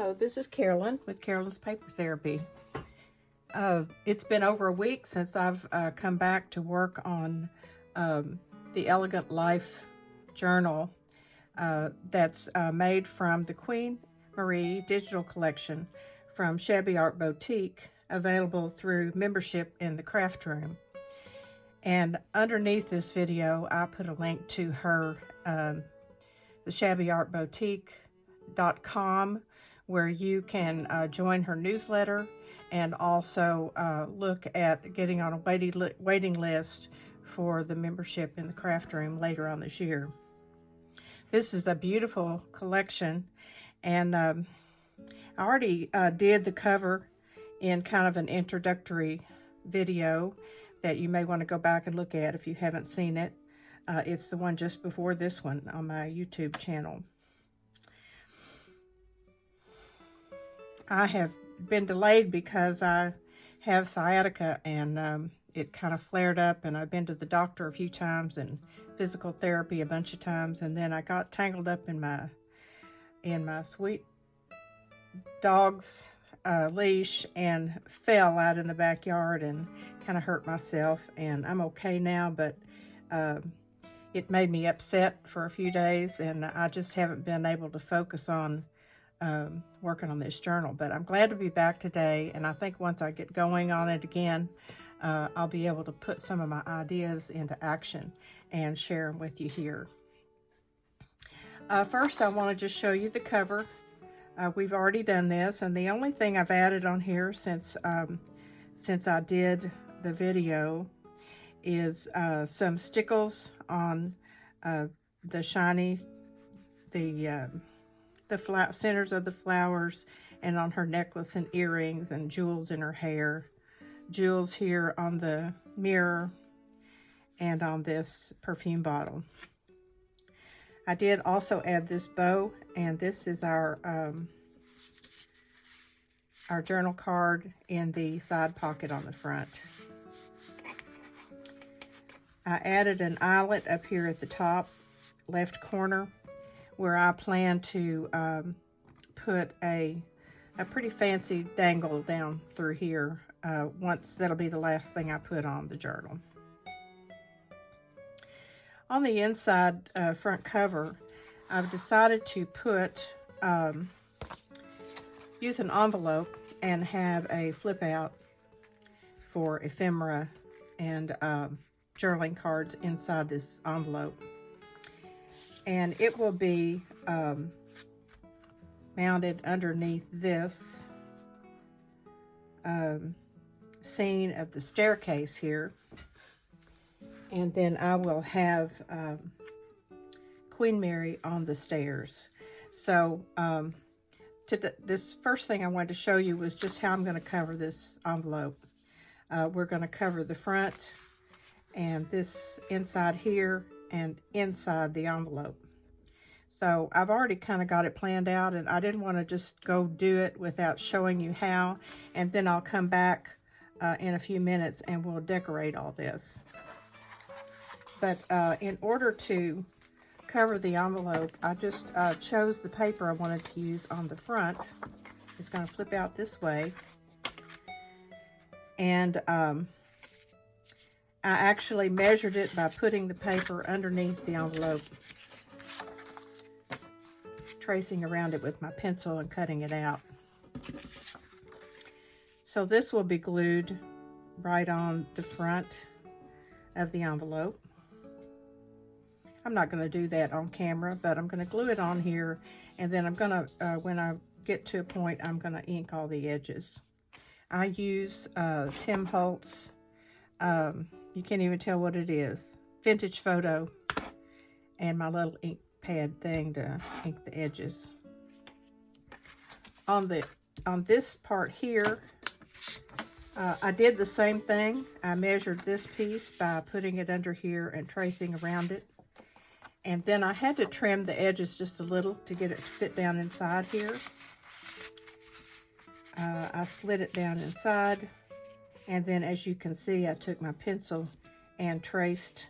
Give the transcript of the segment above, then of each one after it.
Hello, this is Carolyn with Carolyn's Paper Therapy. It's been over a week since I've come back to work on the Elegant Life journal that's made from the Queen Marie digital collection from Shabby Art Boutique, available through membership in the craft room. And underneath this video, I put a link to her, the shabbyartboutique.com, where you can join her newsletter and also look at getting on a waiting list for the membership in the craft room later on this year. This is a beautiful collection, and I already did the cover in kind of an introductory video that you may want to go back and look at if you haven't seen it. It's the one just before this one on my YouTube channel. I have been delayed because I have sciatica, and it kind of flared up, and I've been to the doctor a few times and physical therapy a bunch of times, and then I got tangled up in my sweet dog's leash and fell out in the backyard and kind of hurt myself, and I'm okay now, but it made me upset for a few days, and I just haven't been able to focus on working on this journal. But I'm glad to be back today, and I think once I get going on it again, I'll be able to put some of my ideas into action and share them with you here. First, I want to just show you the cover. We've already done this, and the only thing I've added on here since I did the video is some stickles on the shiny, the centers of the flowers, and on her necklace and earrings, and jewels in her hair, jewels here on the mirror, and on this perfume bottle. I did also add this bow, and this is our journal card in the side pocket on the front. I added an eyelet up here at the top left corner, where I plan to put a pretty fancy dangle down through here. That'll be the last thing I put on the journal. On the inside front cover, I've decided to use an envelope and have a flip out for ephemera and journaling cards inside this envelope. And it will be mounted underneath this scene of the staircase here. And then I will have Queen Mary on the stairs. So this first thing I wanted to show you was just how I'm going to cover this envelope. We're going to cover the front and this inside here and inside the envelope. So I've already kind of got it planned out, and I didn't want to just go do it without showing you how, and then I'll come back in a few minutes and we'll decorate all this. But in order to cover the envelope, I just chose the paper I wanted to use on the front. It's going to flip out this way, and I actually measured it by putting the paper underneath the envelope, tracing around it with my pencil and cutting it out. So this will be glued right on the front of the envelope. I'm not going to do that on camera, but I'm going to glue it on here, and then I'm going to, when I get to a point, I'm going to ink all the edges. I use Tim Holtz, you can't even tell what it is, Vintage Photo, and my little ink pad thing to ink the edges. On this part here, I did the same thing. I measured this piece by putting it under here and tracing around it. And then I had to trim the edges just a little to get it to fit down inside here. I slid it down inside, and then as you can see, I took my pencil and traced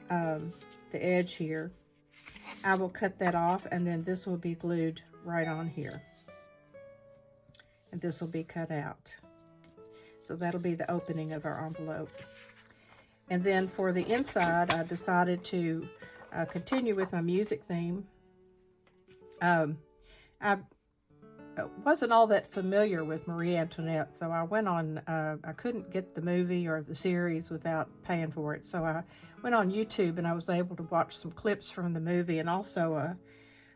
the edge here. I will cut that off, and then this will be glued right on here. and this will be cut out. So that'll be the opening of our envelope. And then for the inside, I decided to continue with my music theme. I wasn't all that familiar with Marie Antoinette, so I went on, I couldn't get the movie or the series without paying for it. So I went on YouTube and I was able to watch some clips from the movie, and also a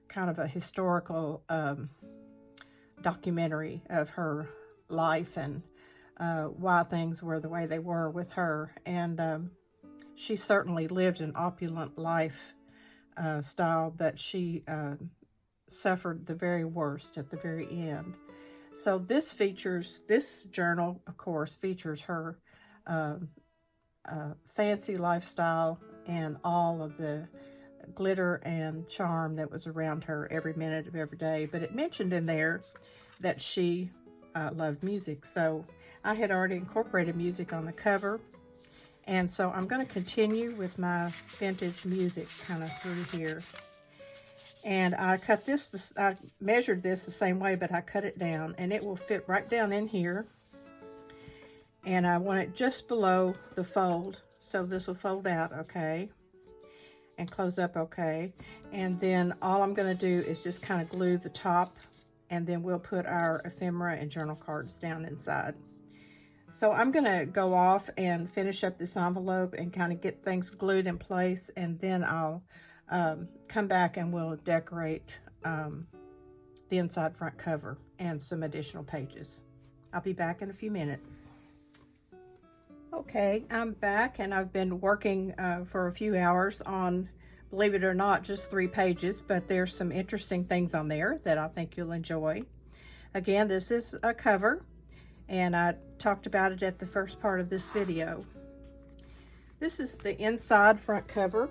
kind of a historical documentary of her life and why things were the way they were with her. And she certainly lived an opulent life style, but she suffered the very worst at the very end. So this journal, of course, features her fancy lifestyle and all of the glitter and charm that was around her every minute of every day. But it mentioned in there that she loved music. So I had already incorporated music on the cover. And so I'm going to continue with my vintage music kind of through here. And I cut this, I measured this the same way, but I cut it down, and it will fit right down in here. And I want it just below the fold, so this will fold out okay, and close up okay. And then all I'm going to do is just kind of glue the top, and then we'll put our ephemera and journal cards down inside. So I'm going to go off and finish up this envelope and kind of get things glued in place, and then I'll come back and we'll decorate the inside front cover and some additional pages. I'll be back in a few minutes. Okay, I'm back, and I've been working for a few hours on, believe it or not, just 3 pages, but there's some interesting things on there that I think you'll enjoy. Again, this is a cover, and I talked about it at the first part of this video. This is the inside front cover.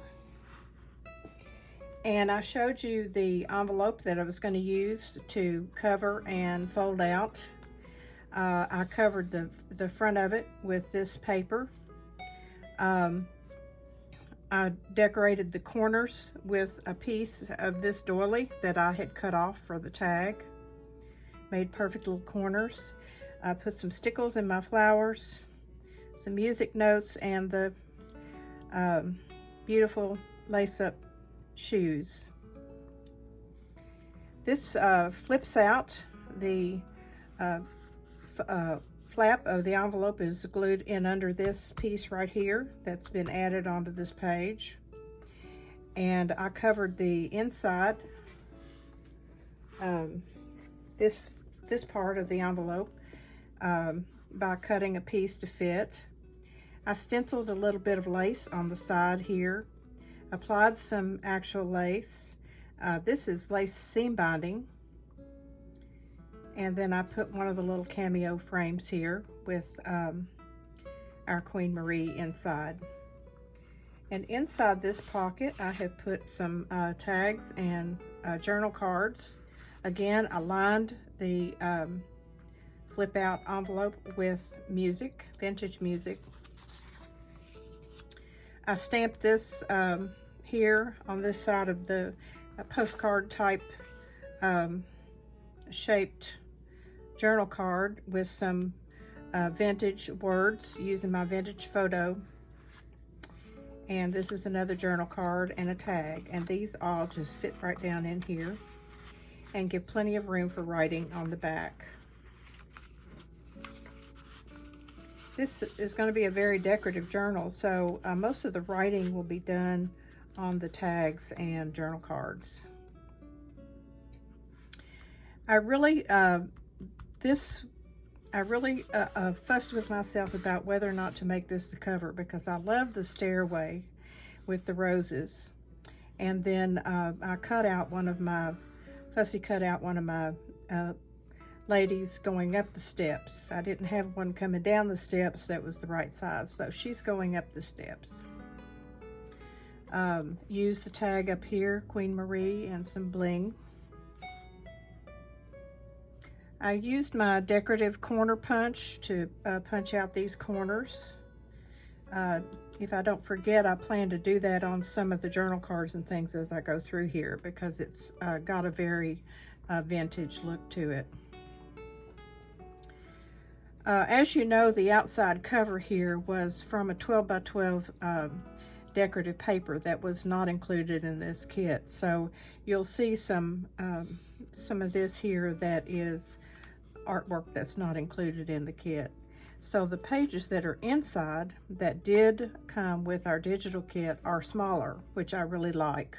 And I showed you the envelope that I was going to use to cover and fold out. I covered the front of it with this paper. I decorated the corners with a piece of this doily that I had cut off for the tag. Made perfect little corners. I put some stickles in my flowers, some music notes, and the beautiful lace-up shoes. This flips out. The flap of the envelope is glued in under this piece right here that's been added onto this page. And I covered the inside, this part of the envelope, by cutting a piece to fit. I stenciled a little bit of lace on the side here. Applied some actual lace. This is lace seam binding. And then I put one of the little cameo frames here with our Queen Marie inside. And inside this pocket, I have put some tags and journal cards. Again, I lined the flip out envelope with music, vintage music. I stamped this here on this side of the postcard type shaped journal card with some vintage words using my vintage photo. And this is another journal card and a tag, and these all just fit right down in here and give plenty of room for writing on the back. This is going to be a very decorative journal, so most of the writing will be done on the tags and journal cards. I really fussed with myself about whether or not to make this the cover, because I love the stairway with the roses. And then I fussy cut out one of my ladies going up the steps. I didn't have one coming down the steps that was the right size, so she's going up the steps. Use the tag up here, Queen Marie, and some bling. I used my decorative corner punch to punch out these corners. If I don't forget, I plan to do that on some of the journal cards and things as I go through here, because it's got a very vintage look to it. As you know, the outside cover here was from a 12 by 12 decorative paper that was not included in this kit. So you'll see some of this here that is artwork that's not included in the kit. So the pages that are inside that did come with our digital kit are smaller, which I really like.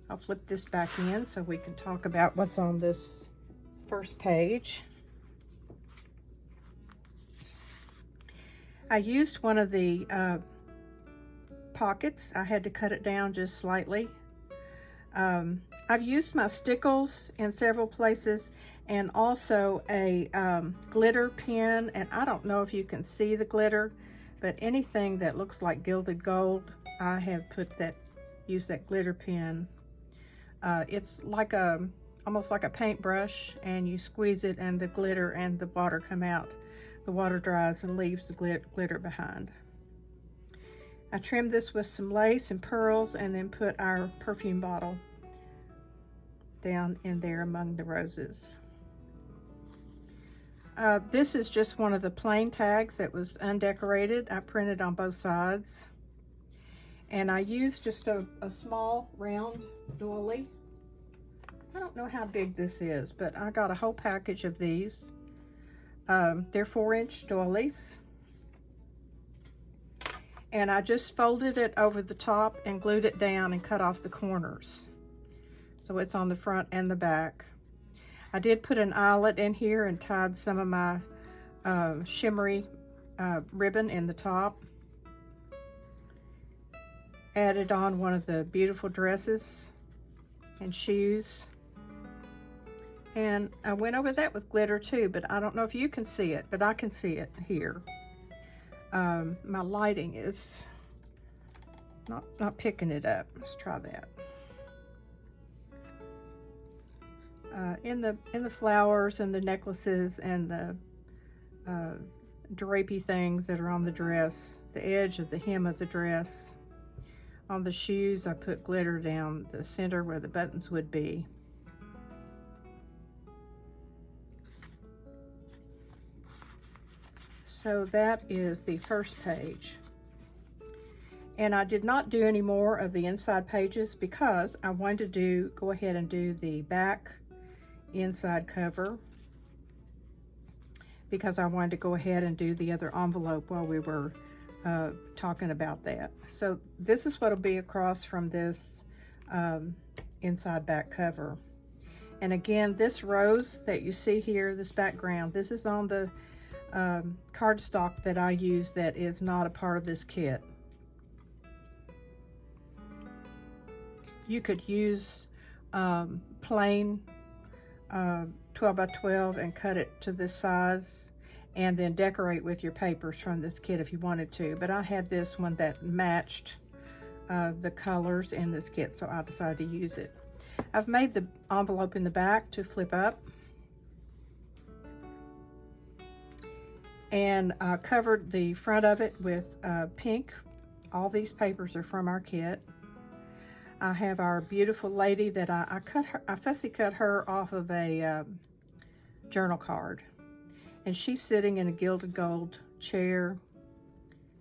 I'll flip this back in so we can talk about what's on this first page. I used one of the pockets. I had to cut it down just slightly. I've used my stickles in several places, and also a glitter pen, and I don't know if you can see the glitter, but anything that looks like gilded gold, I have used that glitter pen. It's like almost like a paintbrush, and you squeeze it and the glitter and the water come out. The water dries and leaves the glitter behind. I trimmed this with some lace and pearls, and then put our perfume bottle down in there among the roses. This is just one of the plain tags that was undecorated. I printed on both sides. And I used just a small round doily. I don't know how big this is, but I got a whole package of these. They're 4-inch doilies. And I just folded it over the top and glued it down and cut off the corners. So it's on the front and the back. I did put an eyelet in here and tied some of my shimmery ribbon in the top. Added on one of the beautiful dresses and shoes. And I went over that with glitter too, but I don't know if you can see it, but I can see it here. My lighting is not picking it up. Let's try that. In the flowers and the necklaces and the drapey things that are on the dress, the edge of the hem of the dress. On the shoes, I put glitter down the center where the buttons would be. So that is the first page. And I did not do any more of the inside pages because I wanted to go ahead and do the back inside cover, because I wanted to go ahead and do the other envelope while we were talking about that. So this is what will be across from this inside back cover. And again, this rose that you see here, this background, this is on the cardstock that I use that is not a part of this kit. You could use plain 12 by 12 and cut it to this size and then decorate with your papers from this kit if you wanted to. But I had this one that matched the colors in this kit, so I decided to use it. I've made the envelope in the back to flip up. And covered the front of it with pink. All these papers are from our kit. I have our beautiful lady that I fussy cut her off of a journal card. And she's sitting in a gilded gold chair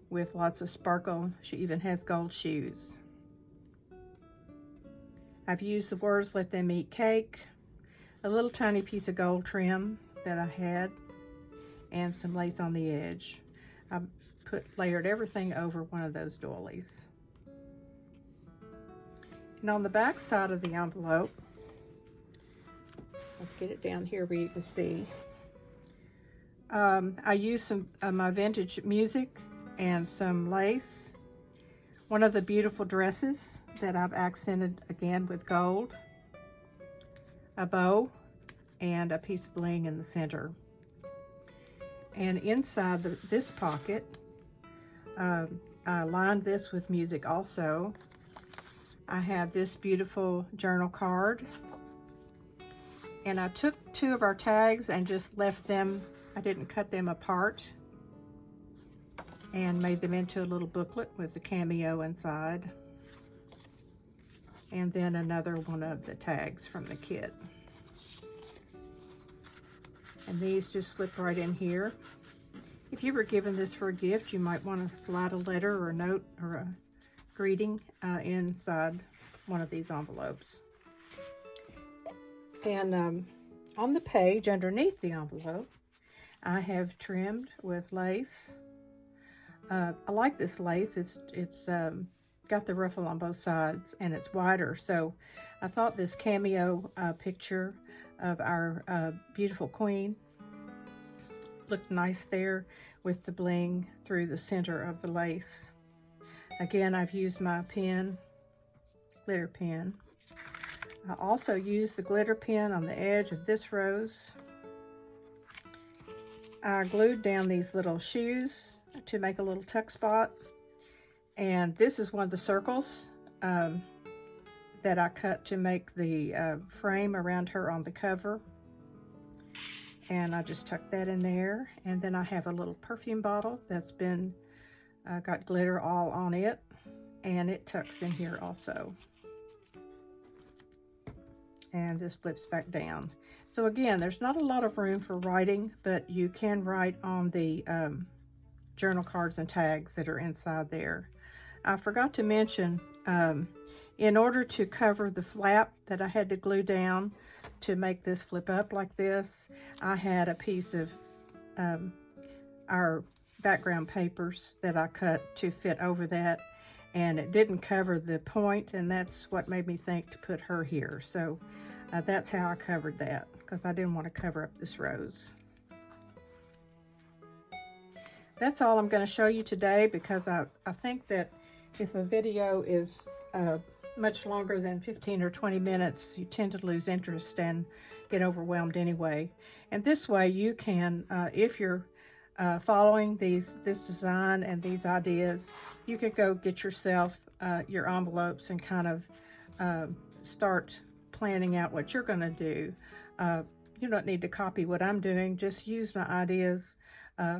with lots of sparkle. She even has gold shoes. I've used the words "Let Them Eat Cake," a little tiny piece of gold trim that I had, and some lace on the edge. I layered everything over one of those doilies. And on the back side of the envelope, let's get it down here where you can see. I used some my vintage music and some lace. One of the beautiful dresses that I've accented again with gold. A bow and a piece of bling in the center. And inside this pocket, I lined this with music also. I have this beautiful journal card. And I took two of our tags and just left them, I didn't cut them apart, and made them into a little booklet with the cameo inside. And then another one of the tags from the kit. And these just slip right in here. If you were given this for a gift, you might want to slide a letter or a note or a greeting inside one of these envelopes. And on the page underneath the envelope, I have trimmed with lace. I like this lace. It's got the ruffle on both sides, and it's wider. So I thought this cameo picture of our beautiful queen looked nice there with the bling through the center of the lace. Again, I've used my pen, glitter pen. I also used the glitter pen on the edge of this rose. I glued down these little shoes to make a little tuck spot. And this is one of the circles that I cut to make the frame around her on the cover. And I just tucked that in there. And then I have a little perfume bottle that's been got glitter all on it. And it tucks in here also. And this flips back down. So again, there's not a lot of room for writing, but you can write on the journal cards and tags that are inside there. I forgot to mention, in order to cover the flap that I had to glue down to make this flip up like this, I had a piece of our background papers that I cut to fit over that, and it didn't cover the point, and that's what made me think to put her here. So that's how I covered that, because I didn't want to cover up this rose. That's all I'm going to show you today, because I think that if a video is much longer than 15 or 20 minutes, you tend to lose interest and get overwhelmed anyway. And this way you can, if you're following this design and these ideas, you can go get yourself your envelopes and kind of start planning out what you're going to do. You don't need to copy what I'm doing. Just use my ideas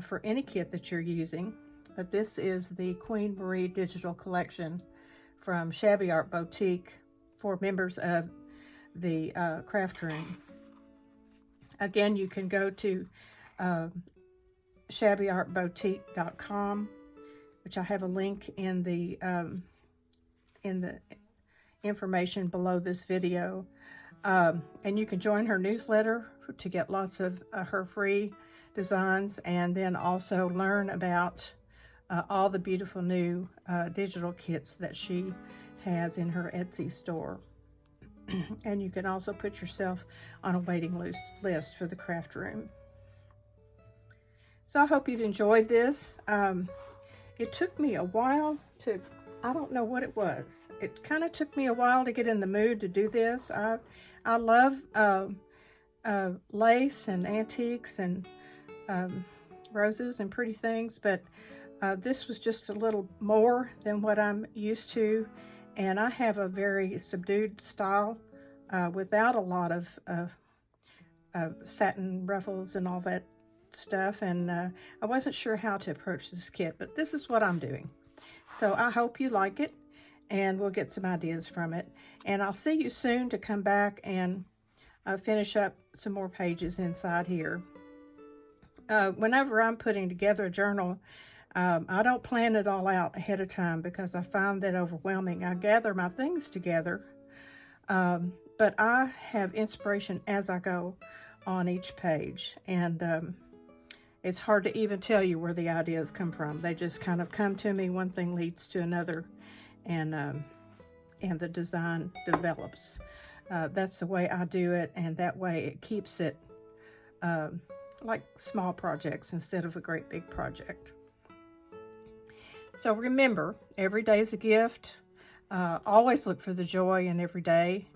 for any kit that you're using. But this is the Queen Marie Digital Collection from Shabby Art Boutique for members of the craft room. Again, you can go to shabbyartboutique.com, which I have a link in the information below this video. And you can join her newsletter to get lots of her free designs, and then also learn about all the beautiful new digital kits that she has in her Etsy store. And you can also put yourself on a waiting list for the craft room. So I hope you've enjoyed this. It took me a while to, I don't know what it was. It kind of took me a while to get in the mood to do this. I love lace and antiques and roses and pretty things, but this was just a little more than what I'm used to, and I have a very subdued style without a lot of satin ruffles and all that stuff, and I wasn't sure how to approach this kit, but this is what I'm doing. So I hope you like it, and we'll get some ideas from it, and I'll see you soon to come back and finish up some more pages inside here. Whenever I'm putting together a journal, I don't plan it all out ahead of time, because I find that overwhelming. I gather my things together, but I have inspiration as I go on each page, and it's hard to even tell you where the ideas come from. They just kind of come to me. One thing leads to another, and the design develops. That's the way I do it, and that way it keeps it like small projects instead of a great big project. So remember, every day is a gift. Always look for the joy in every day.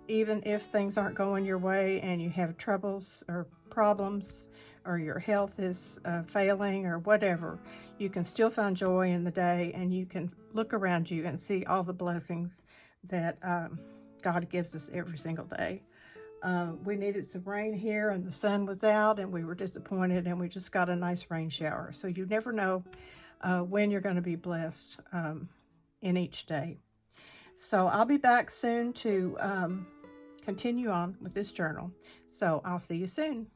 Even if things aren't going your way and you have troubles or problems, or your health is failing or whatever, you can still find joy in the day, and you can look around you and see all the blessings that God gives us every single day. We needed some rain here, and the sun was out, and we were disappointed, and we just got a nice rain shower. So you never know when you're going to be blessed in each day. So I'll be back soon to continue on with this journal. So I'll see you soon.